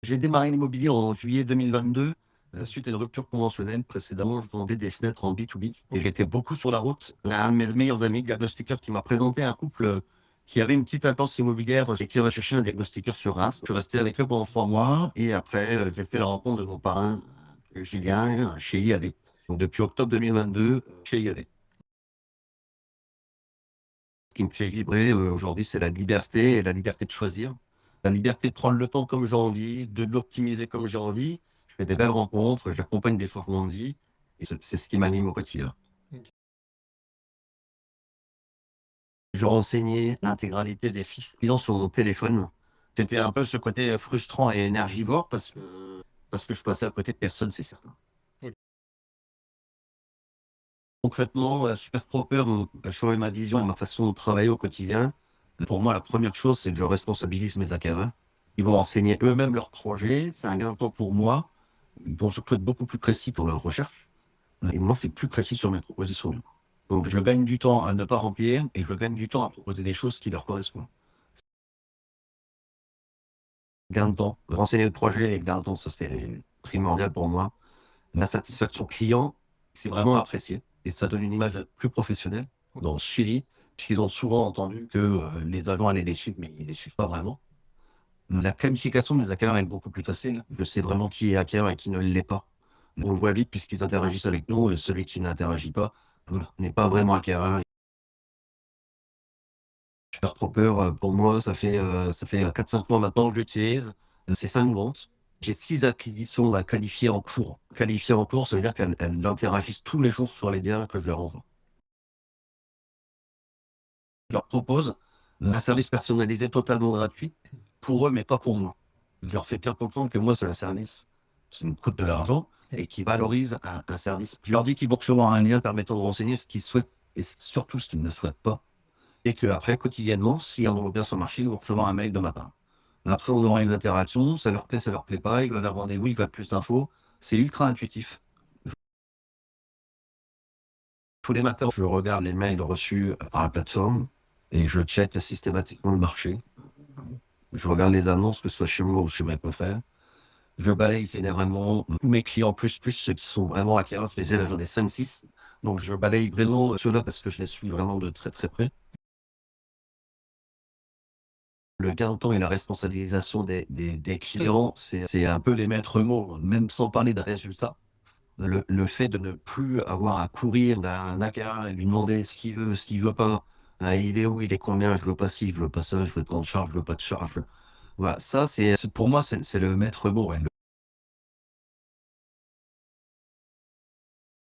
J'ai démarré l'immobilier en juillet 2022, suite à une rupture conventionnelle. Précédemment, je vendais des fenêtres en B2B et j'étais beaucoup sur la route. Un de mes meilleurs amis, diagnostiqueur, qui m'a présenté un couple qui avait une petite intense immobilière et qui recherchait un diagnostiqueur sur Reims. Je suis resté avec eux pendant 3 mois et après, j'ai fait la rencontre de mon parrain, Julien, chez IAD. Donc, depuis octobre 2022, chez IAD. Ce qui me fait vibrer aujourd'hui, c'est la liberté et la liberté de choisir. La liberté de prendre le temps comme j'ai envie, de l'optimiser comme j'ai envie. Je fais des belles rencontres, j'accompagne des changements de vie et c'est ce qui m'anime au quotidien. OK. Je renseignais l'intégralité des fiches clients sur mon téléphone. C'était un peu ce côté frustrant et énergivore parce que je passais à côté de personnes, c'est certain. OK. Concrètement, Super Proper a changé ma vision et ma façon de travailler au quotidien. Pour moi, la première chose, c'est que je responsabilise mes acquéreurs. Ils vont renseigner eux-mêmes leurs projets. C'est un gain de temps pour moi. Ils vont surtout être beaucoup plus précis pour leurs recherches. Et moi, c'est plus précis sur mes propositions. Donc, je gagne du temps à ne pas remplir et je gagne du temps à proposer des choses qui leur correspondent. Gain de temps, renseigner le projet et gain de temps, ça c'est primordial pour moi. La satisfaction client, c'est vraiment apprécié et ça donne une image plus professionnelle dans le suivi, puisqu'ils ont souvent entendu que, les agents allaient les suivre, mais ils les suivent pas vraiment. La qualification des acquéreurs est beaucoup plus facile. Je sais vraiment qui est acquéreur et qui ne l'est pas. On le voit vite puisqu'ils interagissent avec nous et celui qui n'interagit pas, voilà, n'est pas vraiment acquéreur. Super Proper, pour moi, ça fait 4-5 mois maintenant que j'utilise. C'est 5 ventes. J'ai 6 acquisitions à qualifier en cours. Qualifier en cours, ça veut dire qu'elles interagissent tous les jours sur les biens que je leur envoie. Je leur propose un service personnalisé totalement gratuit pour eux, mais pas pour moi. Je leur fais bien comprendre que moi, c'est un service qui me coûte de l'argent et qui valorise un service. Je leur dis qu'ils vont recevoir un lien permettant de renseigner ce qu'ils souhaitent et surtout ce qu'ils ne souhaitent pas. Et qu'après, quotidiennement, si on revient sur le marché, ils vont recevoir un mail de ma part. Après, on aura une interaction, ça leur plaît pas, ils veulent un rendez-vous, ils veulent plus d'infos. C'est ultra intuitif. Tous les matins, je regarde les mails reçus par la plateforme et je check systématiquement le marché. Je regarde les annonces, que ce soit chez moi ou chez mes confrères. Je balaye généralement tous mes clients, plus ceux qui sont vraiment acquéreurs. Je les ai, là, j'en ai 5-6. Donc, je balaye vraiment ceux-là parce que je les suis vraiment de très, très près. Le gain de temps et la responsabilisation des clients, c'est un peu les maîtres mots, même sans parler de résultats. Le fait de ne plus avoir à courir d'un acquéreur et lui demander ce qu'il veut pas, il est où, il est combien, je veux pas ci, je veux pas ça, je veux tant de charges, je veux pas de charges. Voilà, ça, pour moi, c'est le maître mot, ouais.